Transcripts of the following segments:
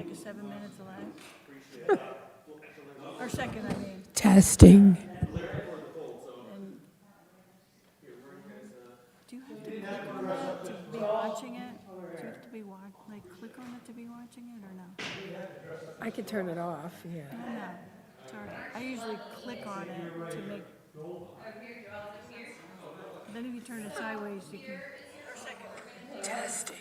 take a 7 minutes alive? Or second, I mean. Testing. And do you have to click on that to be watching it? Do you have to be click on it to be watching it, or no? I could turn it off, yeah. No, sorry. I usually click on it to make. Then if you turn it sideways, you can. Testing.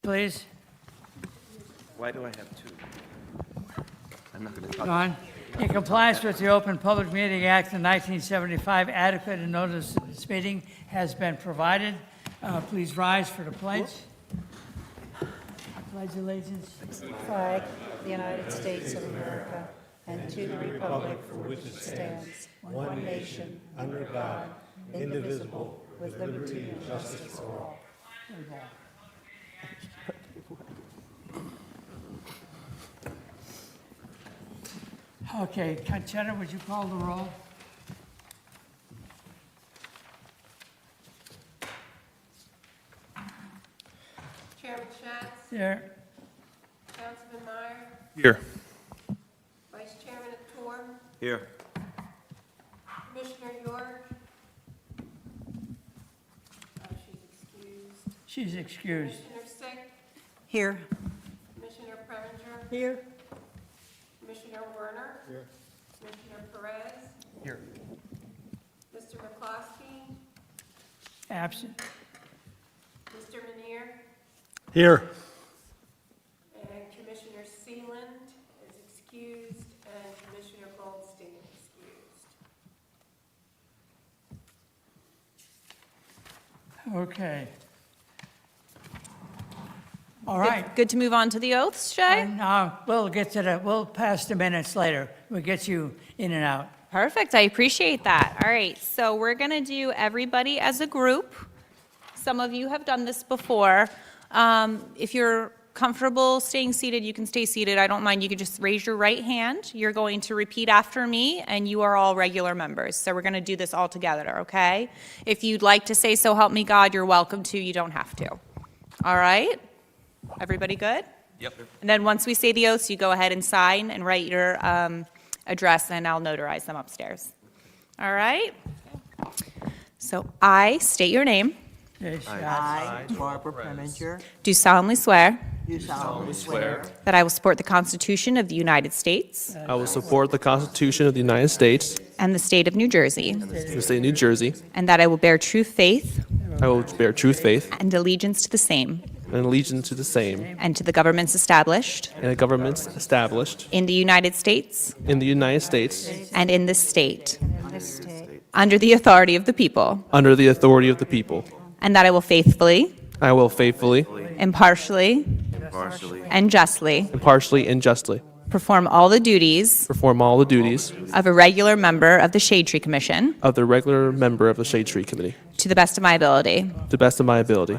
Please, Why do I have two? I'm not going to talk. John. In compliance with the Open Public Meeting Act of 1975, adequate notice of this meeting has been provided. Please rise for the pledge. I pledge allegiance. Flag of the United States of America and to the republic for which it stands, one nation, under God, indivisible, with liberty and justice for all. Okay, Conchetta, would you call the roll? Chairman Schatz, There. Councilman Meyer, Here. Moore, Here. Commissioner York. She's excused. She's excused. Commissioner Sick, Here. Commissioner Preminger, Here. Commissioner Werner. Here. Commissioner Perez, Here. Mr. McCloskey, Absent. Mr. Manier, Here. and Commissioner Sealand is excused, and Commissioner Goldstein excused. Okay. All right. Good to move on to the oaths, Shay? And we'll pass the minutes later. We'll get you in and out. Perfect, I appreciate that. All right, so we're going to do everybody as a group. Some of you have done this before. If you're comfortable staying seated, you can stay seated. I don't mind. You can just raise your right hand. You're going to repeat after me, and you are all regular members. So we're going to do this all together, okay? If you'd like to say, "So help me God," you're welcome to. You don't have to. All right? Everybody good? Yep. And then once we say the oaths, you go ahead and sign and write your address, and I'll notarize them upstairs. All right? So I state your name, Yes, I, Barbara Preminger, do solemnly swear do solemnly swear that I will support the Constitution of the United States I will support the Constitution of the United States and the state of New Jersey, and the state of New Jersey. and that I will bear true faith I will bear true faith and allegiance to the same and allegiance to the same and to the governments established and the governments established in the United States in the United States and in this state, under the authority of the people, under the authority of the people. and that I will faithfully, I will faithfully, impartially, Partially. and justly impartially, and justly perform all the duties perform all the duties of a regular member of the Shade Tree Commission of the regular member of the Shade Tree Committee to the best of my ability, to the best of my ability.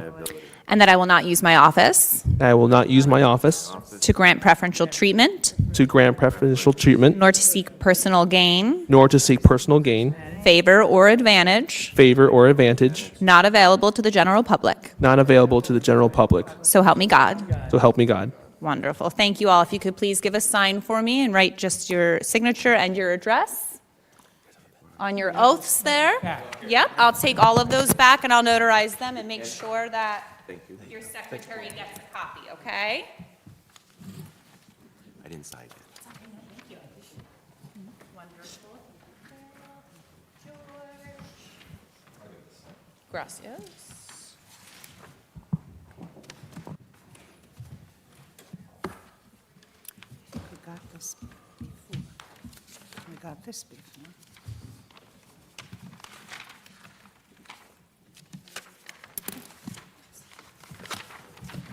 and that I will not use my office I will not use my office to grant preferential treatment, to grant preferential treatment, nor to seek personal gain, nor to seek personal gain, favor, or advantage favor, or advantage not available to the general public. not available to the general public. So help me God. So help me God. Wonderful. Thank you all. If you could please give a sign for me and write just your signature and your address on your oaths there. Yep, I'll take all of those back and I'll notarize them and make sure that your secretary gets a copy, okay? I didn't sign it. Gracias. we got this before. We got this before.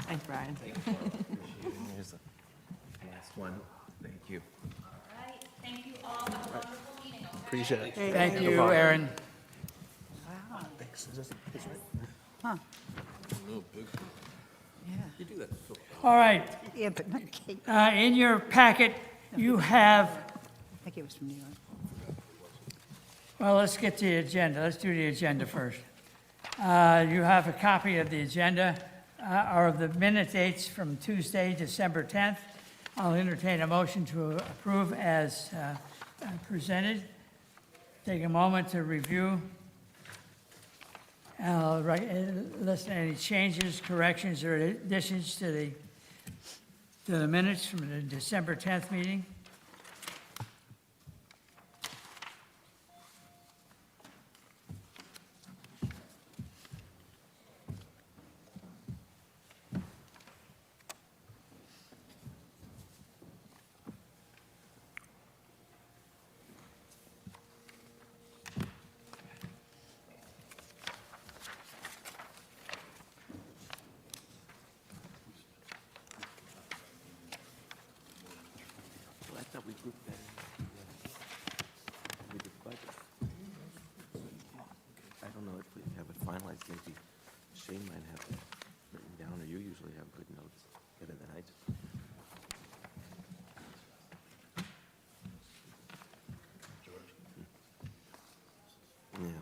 Thanks, Brian. Here's the last one. Thank you. All right, thank you all. Have a wonderful meeting, okay? Appreciate it. Thank you, Aaron. Huh. All right, Yeah, but not Kate. I in your packet, you have, think it was from New York. well, let's get to the agenda. Let's do the agenda first. You have a copy of the agenda, or of the minute dates from Tuesday, December 10th. I'll entertain a motion to approve as presented. Take a moment to review. I'll list any changes, corrections, or additions to the minutes from the December 10th meeting. Well, I thought we grouped that in with the budget. I don't know if we have it finalized. Maybe Shane might have it written down, or you usually have good notes better than I do. Yeah.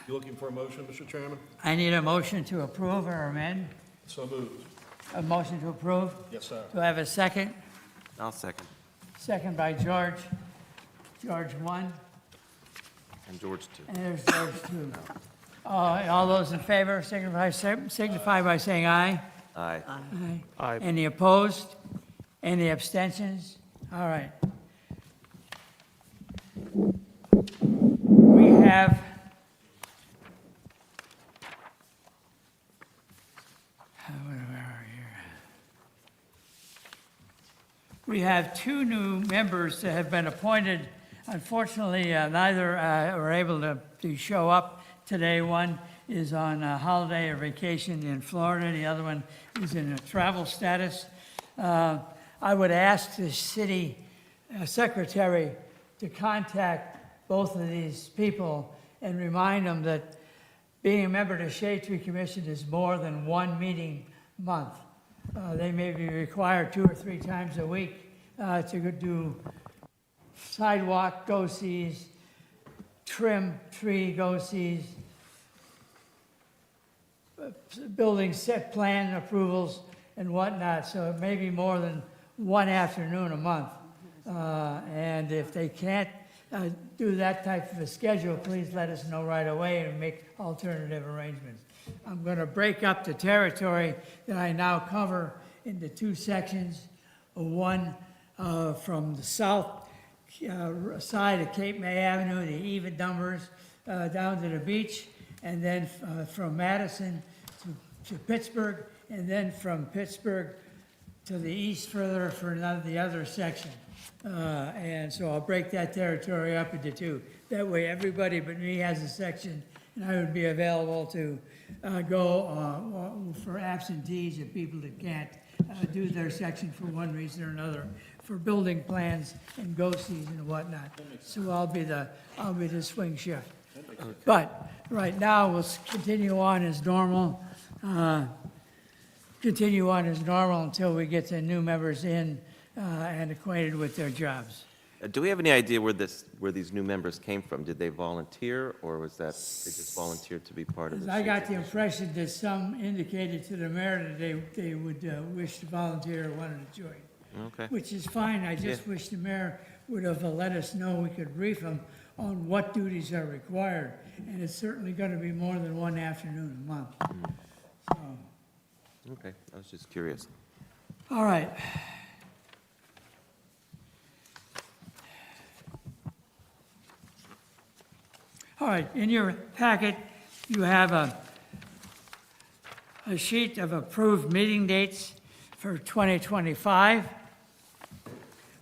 You looking for a motion, Mr. Chairman? I need a motion to approve or amend. So moved. A motion to approve. Yes, sir. Do I have a second? I'll second. Second by George. George, one, And George, too. and there's George, two. All those in favor signify by saying aye. Aye. Aye. Aye. Any opposed? Any abstentions? All right. We have where are we here? We have two new members that have been appointed. Unfortunately, neither were able to show up today. One is on a holiday or vacation in Florida. The other one is in a travel status. I would ask the city secretary to contact both of these people and remind them that being a member of the Shade Tree Commission is more than one meeting a month. They may be required 2 or 3 times a week to go do sidewalk go-sees, trim tree go-sees, building set plan approvals and whatnot, so it may be more than one afternoon a month. And if they can't do that type of a schedule, please let us know right away and make alternative arrangements. I'm going to break up the territory that I now cover into 2 sections. One from the south side of Cape May Avenue, the Eva Dumbers, down to the beach, and then from Madison to Pittsburgh, and then from Pittsburgh to the east further for the other section. And so I'll break that territory up into 2. That way, everybody but me has a section, and I would be available to go for absentees of people that can't do their section for one reason or another, for building plans and go-sees and whatnot. So I'll be the swing shift. But right now, we'll continue on as normal. Continue on as normal until we get the new members in and acquainted with their jobs. Do we have any idea where these new members came from? Did they volunteer, or was that they just volunteered to be part of the? I got the impression that some indicated to the mayor that they would wish to volunteer or wanted to join, Okay. which is fine. I just wish the mayor would have let us know. We could brief them on what duties are required. And it's certainly going to be more than one afternoon a month. So, Okay, I was just curious. all right. All right, in your packet, you have a sheet of approved meeting dates for 2025.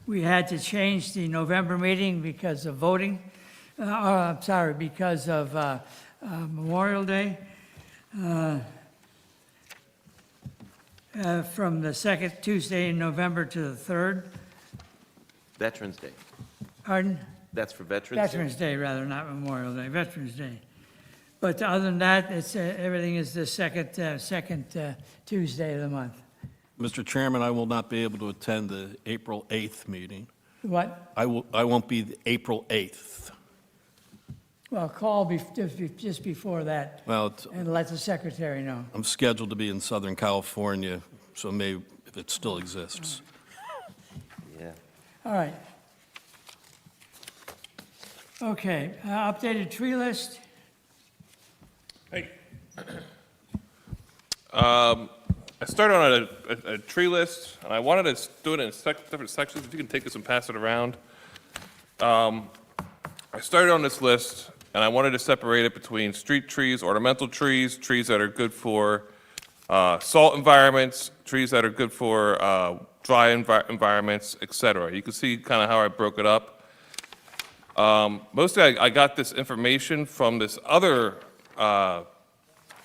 We had to change the November meeting because of voting, because of Memorial Day. From the second Tuesday in November to the 3rd. Veterans Day. Pardon? That's for Veterans Day? Veterans Day, rather, not Memorial Day, Veterans Day. But other than that, it's, everything is the second Tuesday of the month. Mr. Chairman, I will not be able to attend the April 8th meeting. What? I won't be the April 8th. Well, call just before that Well, and let the secretary know. I'm scheduled to be in Southern California, so maybe if it still exists. Yeah. All right. Okay, updated tree list. Hey. I started on a tree list, and I wanted to do it in different sections. If you can take this and pass it around. I started on this list, and I wanted to separate it between street trees, ornamental trees, trees that are good for salt environments, trees that are good for dry environments, et cetera. You can see kind of how I broke it up. Mostly, I got this information from this other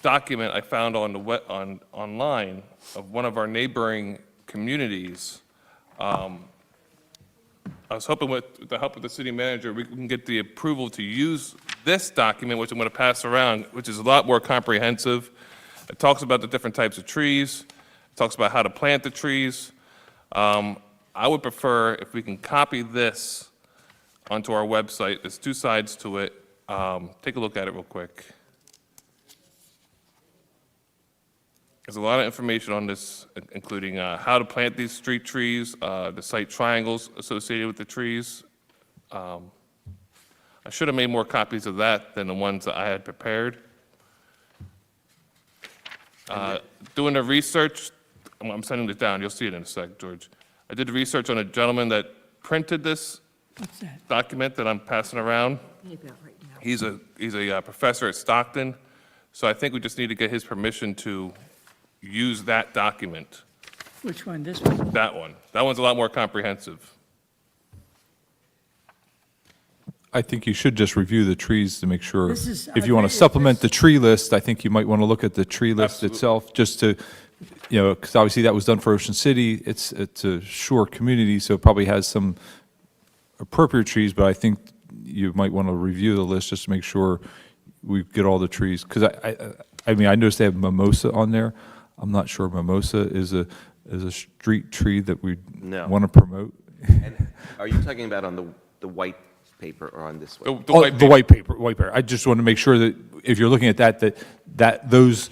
document I found on the online of one of our neighboring communities. I was hoping with the help of the city manager, we can get the approval to use this document, which I'm going to pass around, which is a lot more comprehensive. It talks about the different types of trees. It talks about how to plant the trees. I would prefer if we can copy this onto our website. There's 2 sides to it. Take a look at it real quick. There's a lot of information on this, including how to plant these street trees, the site triangles associated with the trees. I should have made more copies of that than the ones that I had prepared. Doing the research, I'm sending this down, you'll see it in a sec, George. I did the research on a gentleman that printed this What's that? document that I'm passing around. He's a professor at Stockton, so I think we just need to get his permission to use that document, Which one, this one? that one. That one's a lot more comprehensive. I think you should just review the trees to make sure. This is- If you want is to supplement this- the tree list, I think you might want to look at the tree list Absolutely. itself, just to, because obviously that was done for Ocean City. It's a shore community, so it probably has some appropriate trees, but I think you might want to review the list just to make sure we get all the trees. Because I mean, I noticed they have mimosa on there. I'm not sure mimosa is a street tree that we No. want to promote. And are you talking about on the white paper or on this one? The Oh, white the paper. white paper. I just want to make sure that if you're looking at that those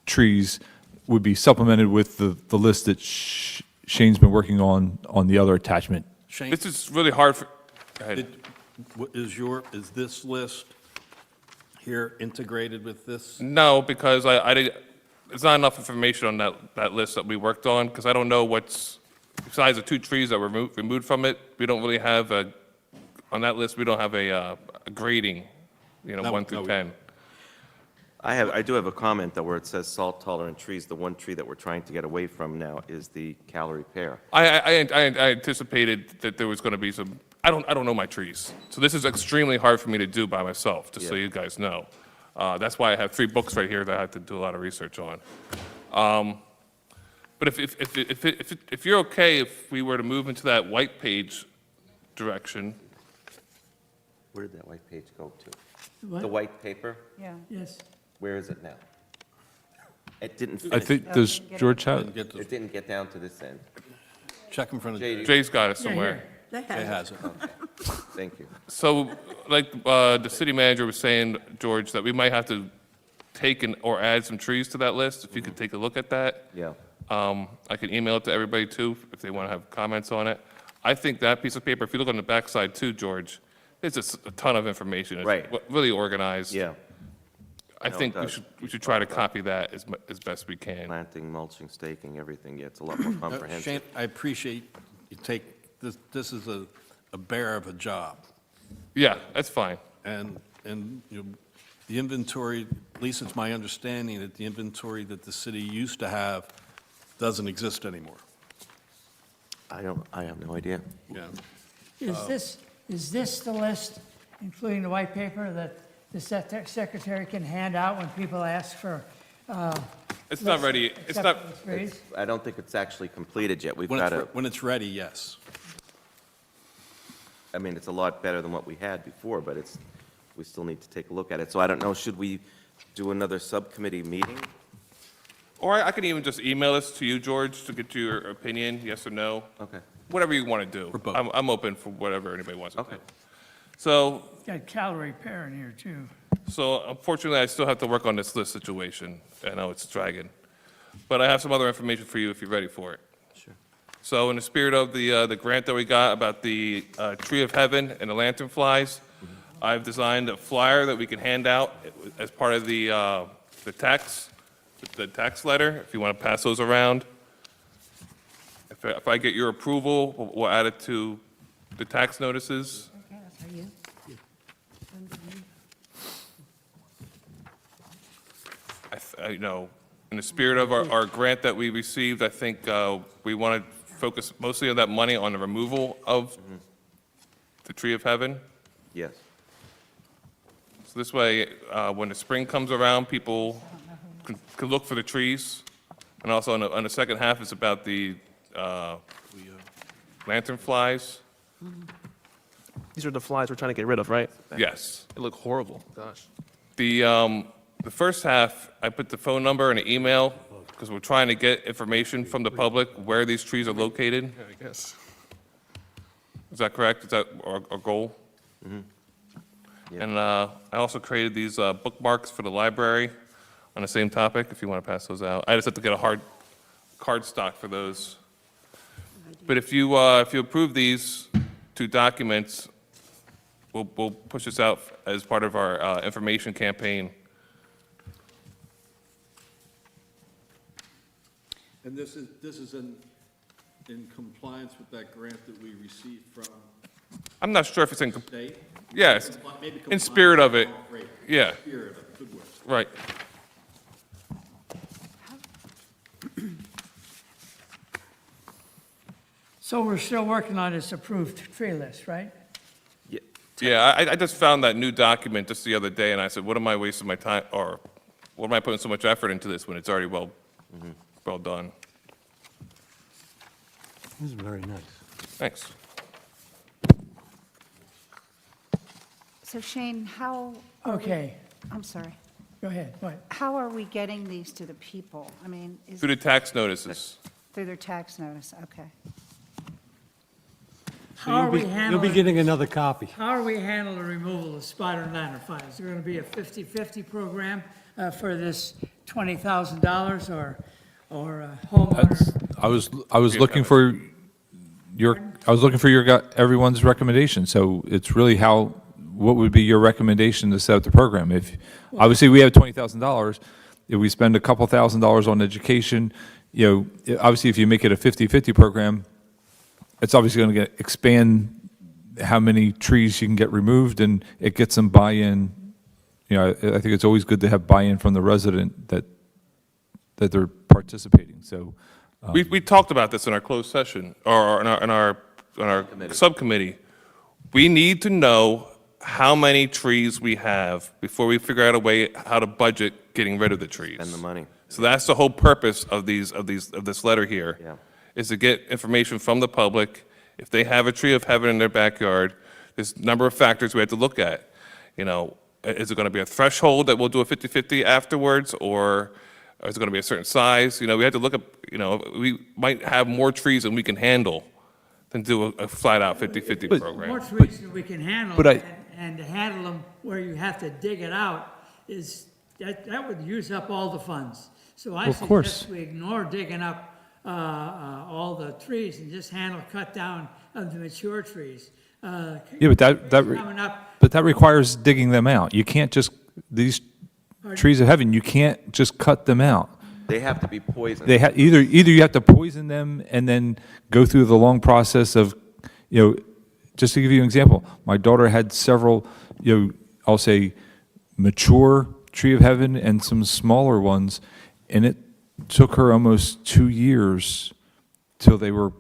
trees would be supplemented with the list that Shane's been working on the other attachment. Shane, This is really hard for, go ahead. is this list here integrated with this? No, because I didn't, there's not enough information on that list that we worked on, because I don't know what's, besides the two trees that were removed from it, we don't really have on that list, we don't have a grading, No, 1 through no, we- 10. I do have a comment, though, where it says salt-tolerant trees. The one tree that we're trying to get away from now is the calorie pear. I anticipated that there was going to be some, I don't know my trees. So this is extremely hard for me to do by myself, just so Yeah. you guys know. That's why I have 3 books right here that I have to do a lot of research on. But if you're okay, if we were to move into that white page direction, Where did that white page go to? What? The white paper? Yeah. Yes. Where is it now? It didn't I finish. think, does George have? Didn't get the- It didn't get down to this end. Check in front of, Jay, Jay's got it Yeah, somewhere. here. Jay has it. thank you. So, like the city manager was saying, George, that we might have to take or add some trees to that list, if you could take a look at that. Yeah. I can email it to everybody too, if they want to have comments on it. I think that piece of paper, if you look on the backside too, George, it's just a ton of information. It's Right. Really organized. Yeah. I No, think it does. we should try to copy that as best we can. Planting, mulching, staking, everything. Yeah, it's a lot more Shane, comprehensive. I appreciate you take, this is a bear of a job. Yeah, that's fine. And the inventory, at least it's my understanding that the inventory that the city used to have doesn't exist anymore. I have no idea. Yeah. Is this the list, including the white paper, that the secretary can hand out when people ask for? It's not ready, it's not, acceptance trees? I don't think it's actually completed yet. We've When got it's, to, when it's ready, yes. I mean, it's a lot better than what we had before, but we still need to take a look at it. So I don't know, should we do another subcommittee meeting? or I can even just email this to you, George, to get your opinion, yes or no. Okay. Whatever you want to do. For both. I'm open for whatever anybody wants to do. Okay. So, Got calorie pear in here, too. so unfortunately, I still have to work on this list situation. I know it's dragging. But I have some other information for you if you're ready for it. Sure. So in the spirit of the grant that we got about the Tree of Heaven and the lanternflies, I've designed a flyer that we can hand out as part of the tax letter, if you want to pass those around. If I get your approval, we'll add it to the tax notices. You know, in the spirit of our grant that we received, I think we want to focus mostly on that money on the removal of the Tree of Heaven. Yes. So this way, when the spring comes around, people can look for the trees. And also on the second half, it's about the lanternflies. These are the flies we're trying to get rid of, right? Yes. They look horrible, gosh. The first half, I put the phone number and an email, because we're trying to get information from the public where these trees are located. I guess. Is that correct? Is that our goal? Yeah. And I also created these bookmarks for the library on the same topic, if you want to pass those out. I just have to get a hard card stock for those. But if you approve these two documents, we'll push this out as part of our information campaign. And this is in compliance with that grant that we received from I'm not sure if it's in, state? yes, Maybe in compliance. spirit of it, Great. yeah, Spirit of it, good word. right. So we're still working on this approved tree list, right? Yeah, I just found that new document just the other day, and I said, what am I wasting my time, or what am I putting so much effort into this when it's already well done? This is very nice. Thanks. So Shane, how, Okay, I'm sorry, go ahead, what? how are we getting these to the people? I mean, is Through the tax notices. through their tax notice? Okay. How are we You'll be handling, getting another copy. how are we handling the removal of spotted lantern flies? Is there going to be a 50/50 program for this $20,000 or homeowner? I was looking for everyone's recommendation. So it's really what would be your recommendation to set up the program? If, obviously, we have $20,000, if we spend a couple $1,000s on education, obviously, if you make it a 50/50 program, it's obviously going to expand how many trees you can get removed, and it gets some buy-in. I think it's always good to have buy-in from the resident that they're participating. So We talked about this in our closed session, or in our subcommittee. We need to know how many trees we have before we figure out a way how to budget getting rid of the trees. Spend the money. So that's the whole purpose of this letter here. Yeah. Is to get information from the public. If they have a tree of heaven in their backyard, there's a number of factors we have to look at. Is it going to be a threshold that we'll do a 50/50 afterwards, or is it going to be a certain size? We have to look at, we might have more trees than we can handle than do a flat-out 50/50 More program. trees than we can handle, But and to handle them where you have to dig it out that would use up all the funds. So I Of course. suggest we ignore digging up all the trees and just cut down of the mature trees. yeah, but Coming up, that requires digging them out. You can't just, these trees of heaven, you can't just cut them out. They have to be poisoned. Either you have to poison them and then go through the long process of, just to give you an example, my daughter had several, I'll say, mature tree of heaven and some smaller ones, and it took her almost 2 years till they were,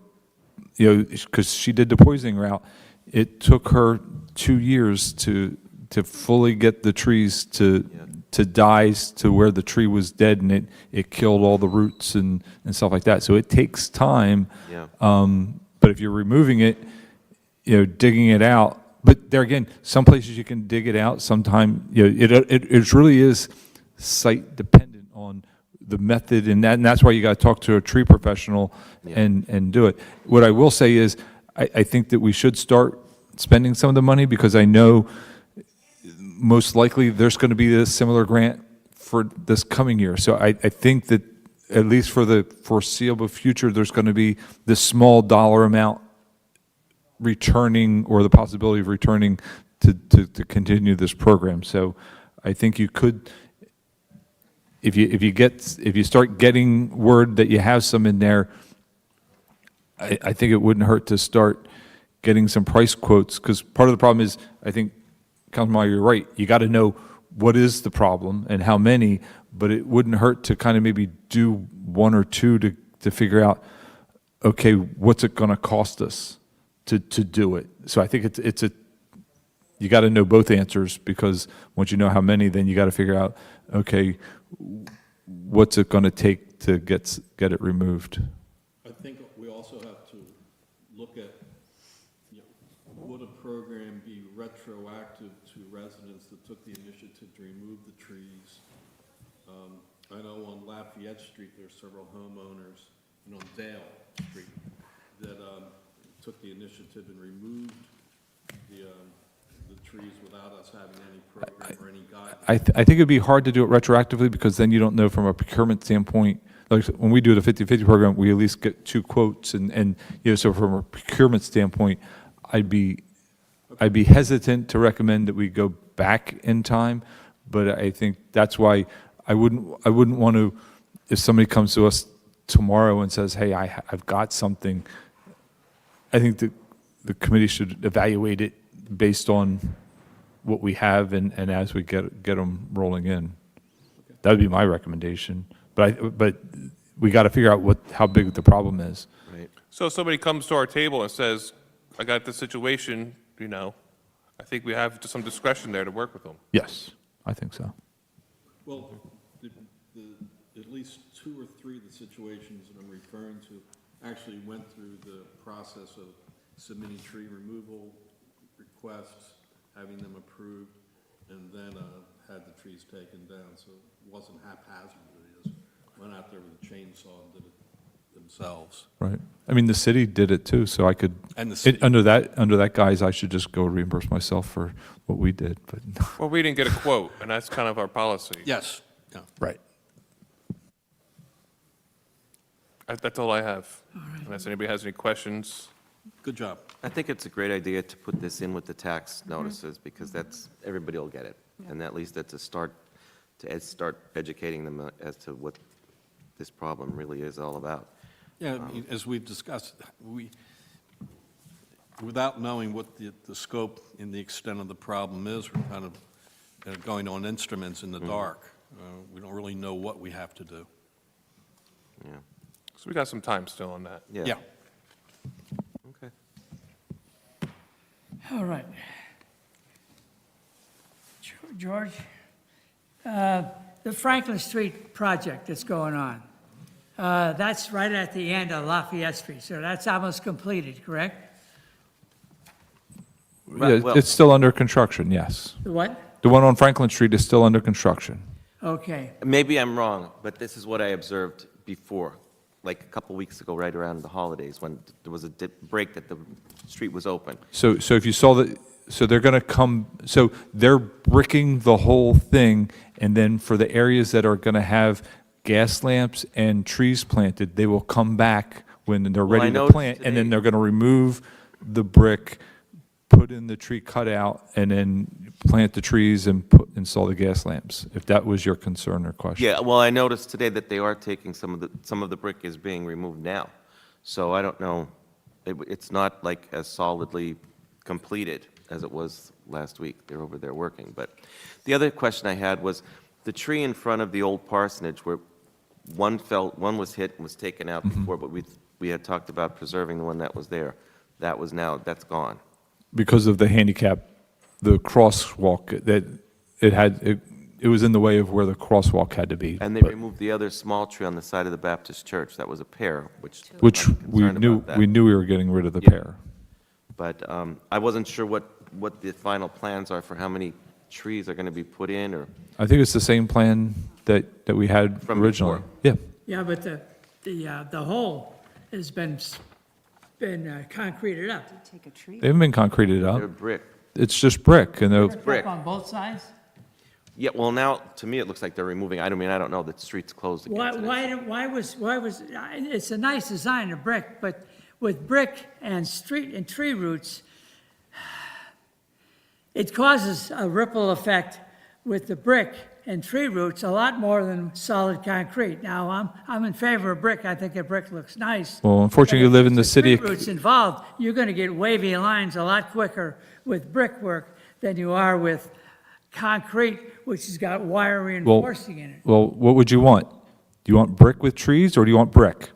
because she did the poisoning route. It took her 2 years to fully get the trees to die to where the tree was dead, and it killed all the roots and stuff like that. So it takes time. Yeah. But if you're removing it, digging it out, but there again, some places you can dig it out. Sometimes, it really is site dependent on the method, and that's why you got to talk to a tree professional and do it. What I will say is, I think that we should start spending some of the money, because I know most likely there's going to be a similar grant for this coming year. So I think that at least for the foreseeable future, there's going to be this small dollar amount returning, or the possibility of returning to continue this program. So I think you could, if you start getting word that you have some in there, I think it wouldn't hurt to start getting some price quotes, because part of the problem is, I think, Councilman Meyer, you're right, you got to know what is the problem and how many, but it wouldn't hurt to kind of maybe do one or two to figure out, okay, what's it going to cost us to do it? So I think you got to know both answers, because once you know how many, then you got to figure out, okay, what's it going to take to get it removed? I think we also have to look at, would a program be retroactive to residents that took the initiative to remove the trees? I know on Lafayette Street, there's several homeowners, and on Dale Street, that took the initiative and removed the trees without us having any program or any guidance. I think it'd be hard to do it retroactively because then you don't know from a procurement standpoint. Like when we do the 50/50 program, we at least get 2 quotes and so from a procurement standpoint, I'd be hesitant to recommend that we go back in time, but I think that's why I wouldn't want to, if somebody comes to us tomorrow and says, hey, I've got something, I think that the committee should evaluate it based on what we have and as we get them rolling in. That would be my recommendation. But we got to figure out how big the problem is. Right. So if somebody comes to our table and says, I got this situation, I think we have some discretion there to work with them. Yes, I think so. Well, at least 2 or 3 of the situations that I'm referring to actually went through the process of submitting tree removal requests, having them approved, and then had the trees taken down. So it wasn't haphazard. They just went out there with a chainsaw and did it themselves. Right. I mean, the city did it too, so I could, And the city. under that guise, I should just go reimburse myself for what we did, but. Well, we didn't get a quote, and that's kind of our policy. Yes. Yeah. Right. That's all I have. Unless anybody has any questions. Good job. I think it's a great idea to put this in with the tax notices, because everybody will get it. And at least that's a start, start educating them as to what this problem really is all about. Yeah, as we've discussed, without knowing what the scope and the extent of the problem is, we're kind of going on instruments in the dark. We don't really know what we have to do. Yeah. So we got some time still on that. Yeah. Yeah. Okay. All right. George, the Franklin Street project that's going on, that's right at the end of Lafayette Street, so that's almost completed, correct? Right, Yeah, well- it's still under construction, yes. The what? The one on Franklin Street is still under construction. Okay, Maybe I'm wrong, but this is what I observed before, like a couple weeks ago, right around the holidays, when there was a break that the street was open. So if you saw that, so they're going to come, so they're bricking the whole thing, and then for the areas that are going to have gas lamps and trees planted, they will come back when they're Well, I ready to noticed plant, and then today- they're going to remove the brick, put in the tree cutout, and then plant the trees and install the gas lamps, if that was your concern or question. Yeah, well, I noticed today that they are taking some of the brick is being removed now. So I don't know, it's not like as solidly completed as it was last week. They're over there working. But the other question I had was the tree in front of the old parsonage where one was hit and was taken out before, but we had talked about preserving the one that was there. That's gone. Because of the handicap, the crosswalk, that it was in the way of where the crosswalk had to be. And they but- removed the other small tree on the side of the Baptist church. That was a pear, which Which I'm we concerned knew, about that. we knew we were getting rid of the Yeah. pair. But I wasn't sure what the final plans are for how many trees are going to be put in, or, I think it's the same plan that we had From originally. before. Yeah, yeah, but the hole has been concreted up. Take a tree. they haven't been concreted they're up. brick. It's just brick, and they're, brick. On both sides? Yeah, well, now, to me, it looks like they're removing, I don't know, the street's closed again today. Why was, it's a nice design of brick, but with brick and tree roots, it causes a ripple effect with the brick and tree roots a lot more than solid concrete. Now, I'm in favor of brick. I think a brick looks nice. well, unfortunately, you But if live in the there's city. tree roots involved, you're going to get wavy lines a lot quicker with brickwork than you are with concrete, which has got wire reinforcing in it. Well, what would you want? Do you want brick with trees, or do you want brick?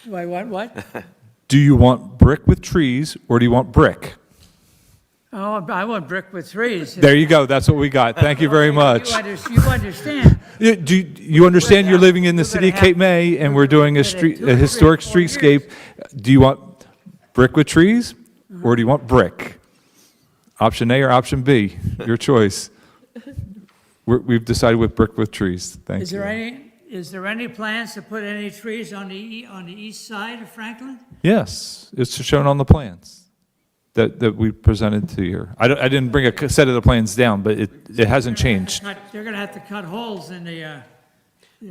Do I want what? Do you want brick with trees, or do you want brick? Oh, I want brick with trees. There you go, that's what we got. Thank you very much. You understand. Do you understand you're living in the We're city of gonna Cape have- May, and we're doing we're gonna do a historic 3 or 4 streetscape? Do you want brick with trees, or do you want brick? Option A or option B, your choice. We've decided with brick with trees. Thank you. Is there any plans to put any trees on the east side of Franklin? Yes, it's shown on the plans. that we presented to you. I didn't bring a set of the plans down, but it hasn't changed. They're gonna have to cut holes in the,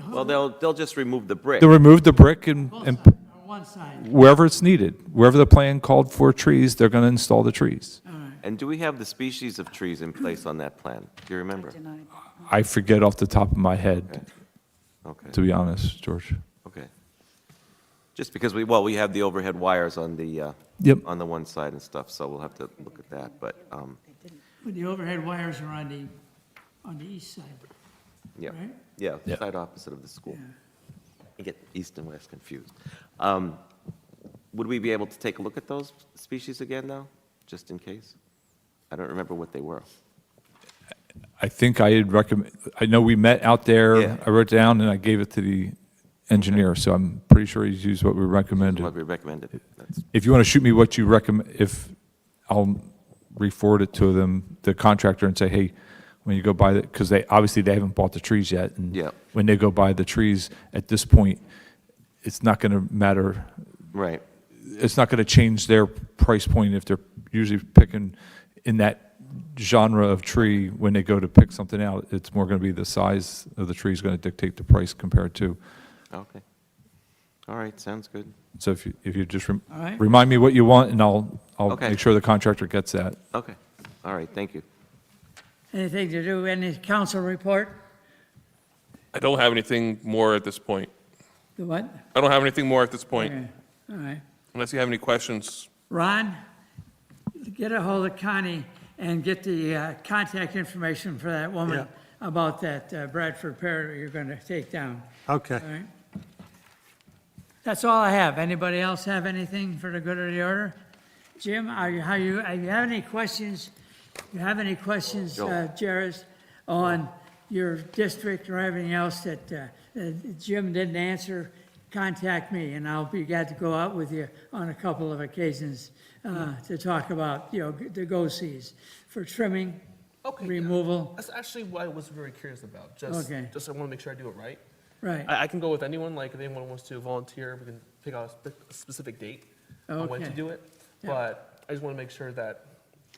Well, they'll just remove the brick. They'll remove the brick and on one side. wherever it's needed, wherever the plan called for trees, they're going to install the trees. And do we have the species of trees in place on that plan? Do you remember? Denied. I forget off the top of my head, Okay, to be honest, George. okay. Just because we have the overhead wires on the, Yep. on the one side and stuff, so we'll have to look at that, but, But the overhead wires are on the east side, yeah. right? Yeah, Yeah. side opposite of the school. I get east and west confused. Would we be able to take a look at those species again now, just in case? I don't remember what they were. I think I had I know we met out there, Yeah. I wrote down and I gave it to the engineer, so I'm pretty sure he's used what we recommended. What we recommended. That's, If you want to shoot me what you recommend, I'll re-forward it to them, the contractor, and say, hey, when you go buy it, because they haven't bought the trees yet. And Yeah. when they go buy the trees, at this point, it's not going to matter. right. It's not going to change their price point if they're usually picking in that genre of tree. When they go to pick something out, it's more going to be the size of the tree is going to dictate the price compared to. Okay. All right, sounds good. So if you just All right. remind me what you want, and I'll Okay. make sure the contractor gets that. Okay, all right, thank you. Anything to do, any council report? I don't have anything more at this point. The what? I don't have anything more at this point, Okay, all right. unless you have any questions. Ron, get a hold of Connie and get the contact information for that woman Yeah. about that Bradford pear you're going to take down. Okay. All right? That's all I have. Anybody else have anything for the good of the order? Jim, you have any questions? You have any questions, Joel. Jairus, on your district or everything else that Jim didn't answer? Contact me, and I'll be glad to go out with you on a couple of occasions to talk about, the go-sees for trimming, Okay. removal. That's actually what I was very curious about. Just Okay. I want to make sure I do it right. Right. I can go with anyone. Like if anyone wants to volunteer, we can pick out a specific date on when to Okay. do it. Yeah. But I just want to make sure that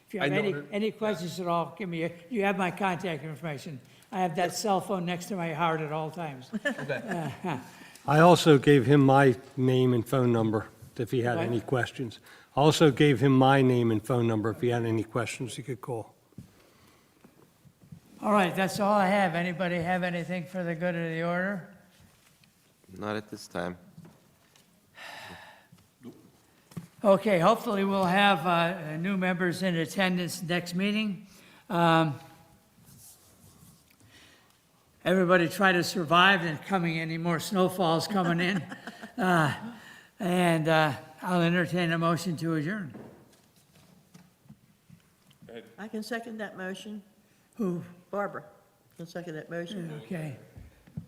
If you I have know any, that- any questions at all, you have my contact information. I have that cell phone next to my heart at all times. okay. I also gave him my name and phone number if he had What? any questions. I also gave him my name and phone number. If he had any questions, he could call. All right, that's all I have. Anybody have anything for the good of the order? Not at this time. Okay, hopefully we'll have new members in attendance next meeting. Everybody try to survive and any more snowfalls coming in. And I'll entertain a motion to adjourn. I can second that motion. Who? Barbara can second that motion. Okay.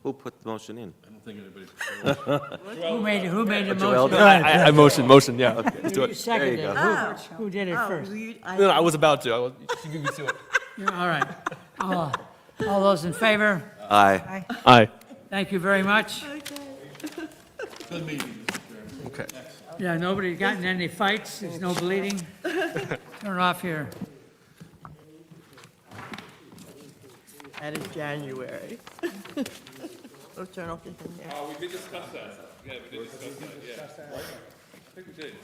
Who put the motion in? Who made the Joel motion? did. I motion, yeah. Let's do You it. seconded There it. you go. Who did it first? No, I was about to. You beat me to it. Yeah, all right. All those in favor? Aye. Aye. Thank you very much. Okay. Yeah, nobody gotten in any fights? There's no bleeding? Turn it off here. That is January. Let's turn off the thing there. We did discuss that. Yeah, we did discuss that, yeah. I think we did.